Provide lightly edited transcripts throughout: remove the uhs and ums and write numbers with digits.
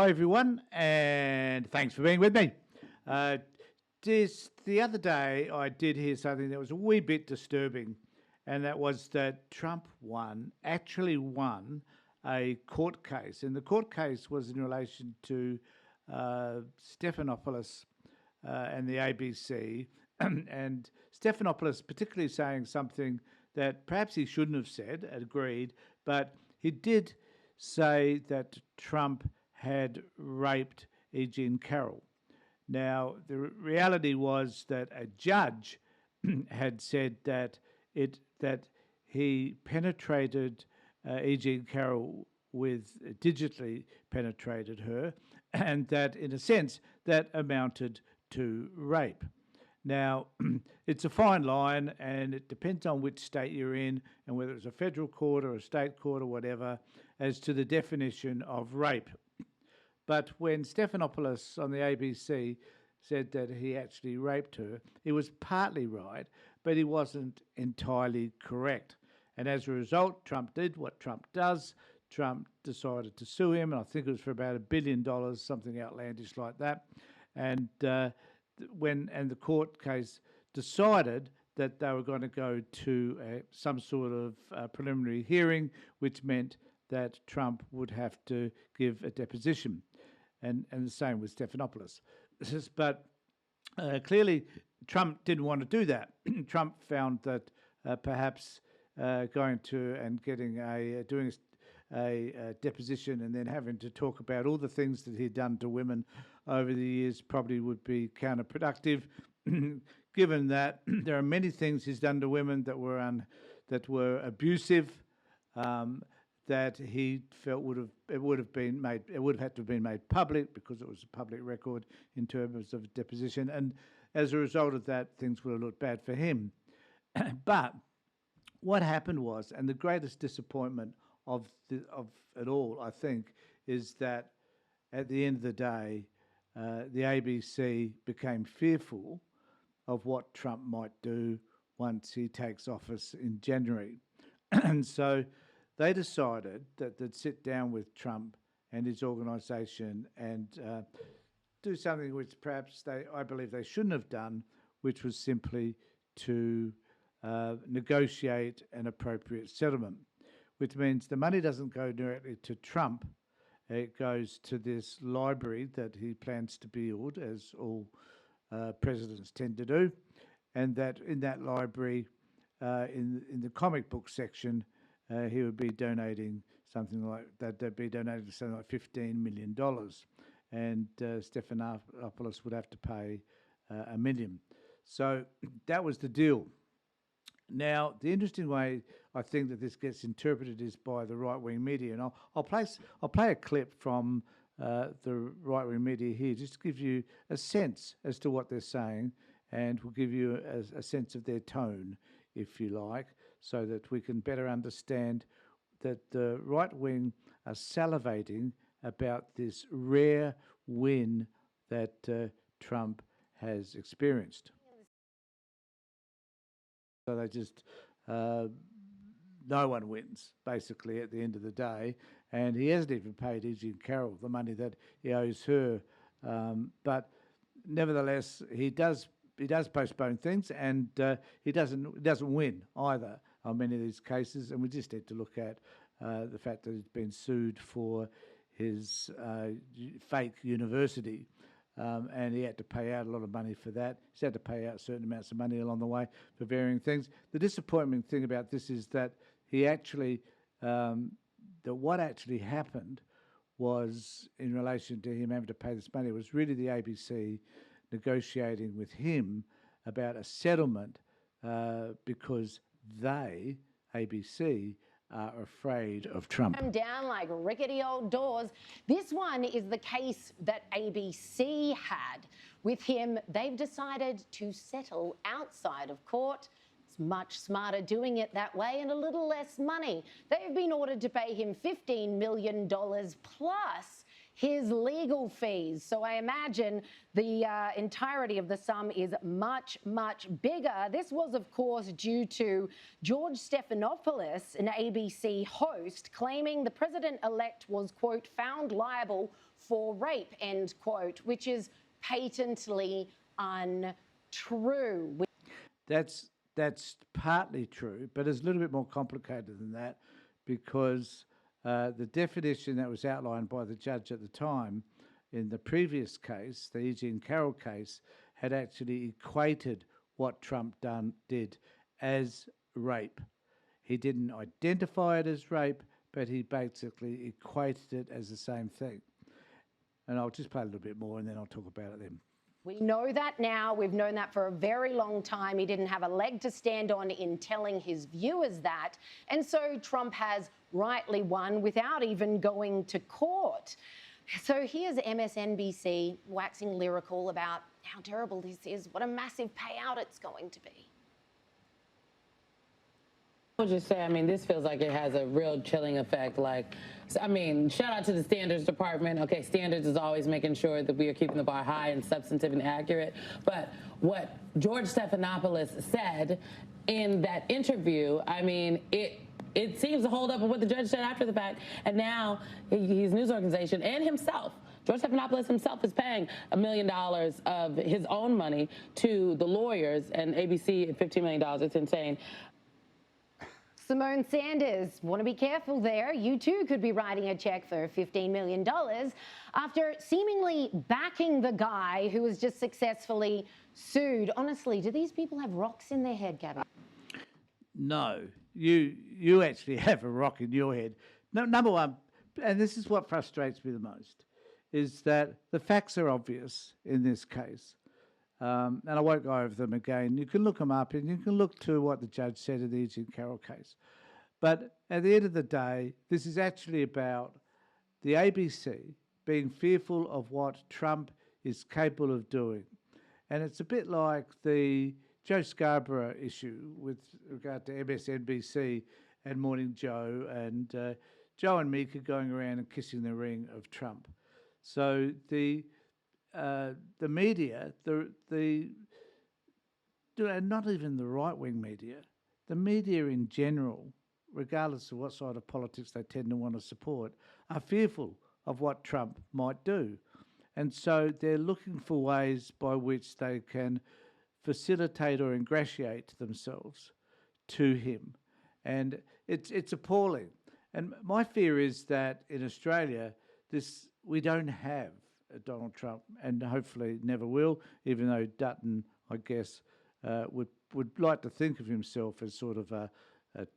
Hi, everyone, and thanks for being with me. Uh, the other day, I did hear something that was a wee bit disturbing, and that was that Trump actually won a court case. And the court case was in relation to Stephanopoulos and the ABC, and Stephanopoulos particularly saying something that perhaps he shouldn't have said, agreed, but he did say that Trump had raped E. Jean Carroll. Now, the reality was that a judge had said that he penetrated E. Jean Carroll digitally penetrated her, and that, in a sense, that amounted to rape. Now, it's a fine line, and it depends on which state you're in and whether it's a federal court or a state court or whatever, as to the definition of rape. But when Stephanopoulos on the ABC said that he actually raped her, he was partly right, but he wasn't entirely correct. And as a result, Trump did what Trump does. Trump decided to sue him, and I think it was for about $1 billion, something outlandish like that. And the court case decided that they were going to go to some sort of preliminary hearing, which meant that Trump would have to give a deposition, and the same with Stephanopoulos. But clearly, Trump didn't want to do that. Trump found that perhaps going to and getting doing a deposition and then having to talk about all the things that he'd done to women over the years probably would be counterproductive, given that there are many things he's done to women that were abusive. That he felt would have had to have been made public because it was a public record in terms of deposition, and as a result of that, things would have looked bad for him. But what happened was, and the greatest disappointment of it all, I think, is that at the end of the day, the ABC became fearful of what Trump might do once he takes office in January, and so they decided that they'd sit down with Trump and his organisation and do something which perhaps I believe they shouldn't have done, which was simply to negotiate an appropriate settlement, which means the money doesn't go directly to Trump. It goes to this library that he plans to build, as all presidents tend to do, and that in that library, in the comic book section, he would be donating something like that. They'd be donating something like $15 million, and Stephanopoulos would have to pay $1 million. So that was the deal. Now, the interesting way I think that this gets interpreted is by the right-wing media, and I'll play a clip from the right-wing media here, just to give you a sense as to what they're saying, and will give you a sense of their tone, if you like, so that we can better understand that the right wing are salivating about this rare win that Trump has experienced. So they just, no one wins, basically, at the end of the day. And he hasn't even paid E. Jean Carroll the money that he owes her. But nevertheless, he does postpone things, and he doesn't win either on many of these cases. And we just need to look at the fact that he's been sued for his fake university, and he had to pay out a lot of money for that. He's had to pay out certain amounts of money along the way for varying things. The disappointing thing about this is that he actually, what actually happened was, in relation to him having to pay this money, was really the ABC negotiating with him about a settlement because they, ABC, are afraid of Trump. Come down like rickety old doors. This one is the case that ABC had with him. They've decided to settle outside of court. It's much smarter doing it that way and a little less money. They've been ordered to pay him $15 million plus his legal fees. So I imagine the entirety of the sum is much, much bigger. This was, of course, due to George Stephanopoulos, an ABC host, claiming the president-elect was, quote, found liable for rape, end quote, which is patently untrue. That's partly true, but it's a little bit more complicated than that, because the definition that was outlined by the judge at the time in the previous case, the E. Jean Carroll case, had actually equated what Trump did as rape. He didn't identify it as rape, but he basically equated it as the same thing. And I'll just play a little bit more and then I'll talk about it then. We know that now. We've known that for a very long time. He didn't have a leg to stand on in telling his viewers that. And so Trump has rightly won without even going to court. So here's MSNBC waxing lyrical about how terrible this is, what a massive payout it's going to be. I'll just say, I mean, this feels like it has a real chilling effect. Like, I mean, shout out to the standards department. Okay, standards is always making sure that we are keeping the bar high and substantive and accurate. But what George Stephanopoulos said in that interview, I mean, it seems to hold up with what the judge said after the fact. And now his news organization and himself, George Stephanopoulos himself, is paying $1 million of his own money to the lawyers, and ABC $15 million. It's insane. Simone Sanders, want to be careful there. You too could be writing a check for $15 million after seemingly backing the guy who was just successfully sued. Honestly, do these people have rocks in their head, Gabby? No, you actually have a rock in your head. No, number one, and this is what frustrates me the most, is that the facts are obvious in this case. And I won't go over them again. You can look them up and you can look to what the judge said in the E. Jean Carroll case. But at the end of the day, this is actually about the ABC being fearful of what Trump is capable of doing. And it's a bit like the Joe Scarborough issue with regard to MSNBC and Morning Joe, and Joe and Mika going around and kissing the ring of Trump. So the media, not even the right-wing media, the media in general, regardless of what side of politics they tend to want to support, are fearful of what Trump might do. And so they're looking for ways by which they can facilitate or ingratiate themselves to him. And it's appalling. And my fear is that in Australia, we don't have Donald Trump, and hopefully never will, even though Dutton, I guess, would like to think of himself as sort of a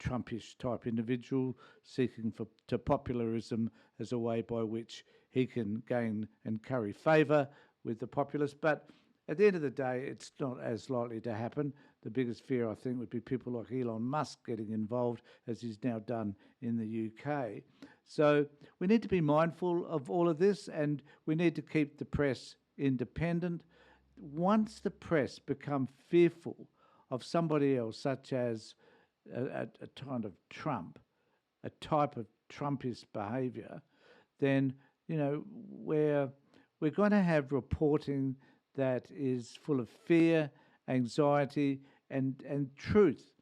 Trumpish type individual, seeking to popularism as a way by which he can gain and curry favour with the populace. But at the end of the day, it's not as likely to happen. The biggest fear, I think, would be people like Elon Musk getting involved, as he's now done in the UK. So we need to be mindful of all of this, and we need to keep the press independent. Once the press become fearful of somebody else, such as a kind of Trump, a type of Trumpist behaviour, then we're going to have reporting that is full of fear, anxiety, and truth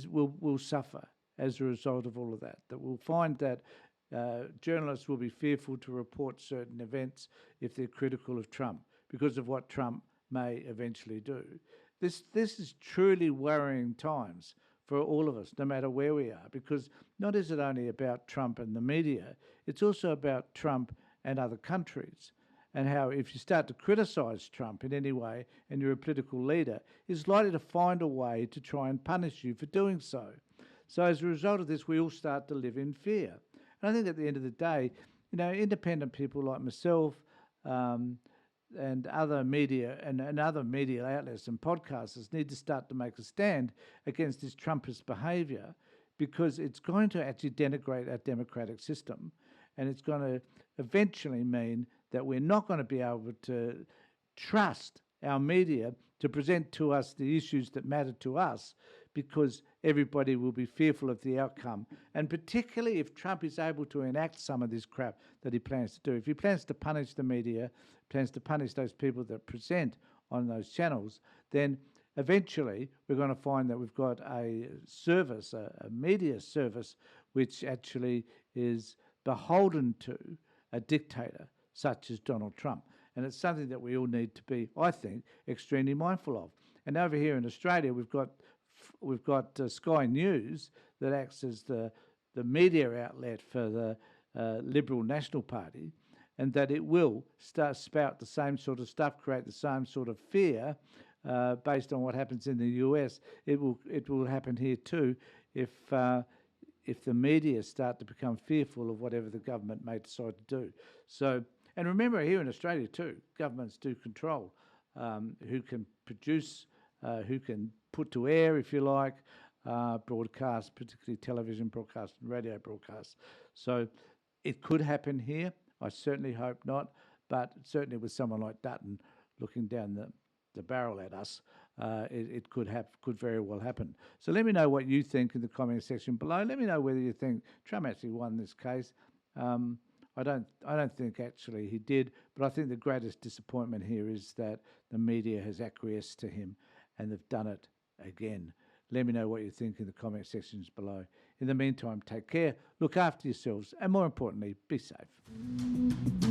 will suffer as a result of all of that. That we'll find that journalists will be fearful to report certain events if they're critical of Trump because of what Trump may eventually do. This is truly worrying times for all of us, no matter where we are, because not is it only about Trump and the media, it's also about Trump and other countries, and how if you start to criticise Trump in any way and you're a political leader, he's likely to find a way to try and punish you for doing so. So as a result of this, we all start to live in fear. And I think at the end of the day, independent people like myself and other media and other media outlets and podcasters need to start to make a stand against this Trumpist behaviour, because it's going to actually denigrate our democratic system, and it's going to eventually mean that we're not going to be able to trust our media to present to us the issues that matter to us, because everybody will be fearful of the outcome. And particularly if Trump is able to enact some of this crap that he plans to do. If he plans to punish the media, plans to punish those people that present on those channels, then eventually we're going to find that we've got a service, a media service, which actually is beholden to a dictator such as Donald Trump. And it's something that we all need to be, I think, extremely mindful of. And over here in Australia, we've got Sky News that acts as the media outlet for the Liberal National Party, and that it will spout the same sort of stuff, create the same sort of fear based on what happens in the US. It will happen here too if the media start to become fearful of whatever the government may decide to do. So, and remember, here in Australia too, governments do control who can produce, who can put to air, if you like, broadcast, particularly television broadcast and radio broadcasts. So it could happen here. I certainly hope not, but certainly with someone like Dutton looking down the barrel at us, it could very well happen. So let me know what you think in the comment section below. Let me know whether you think Trump actually won this case. I don't think actually he did, but I think the greatest disappointment here is that the media has acquiesced to him, and they've done it again. Let me know what you think in the comment sections below. In the meantime, take care, look after yourselves, and more importantly, be safe.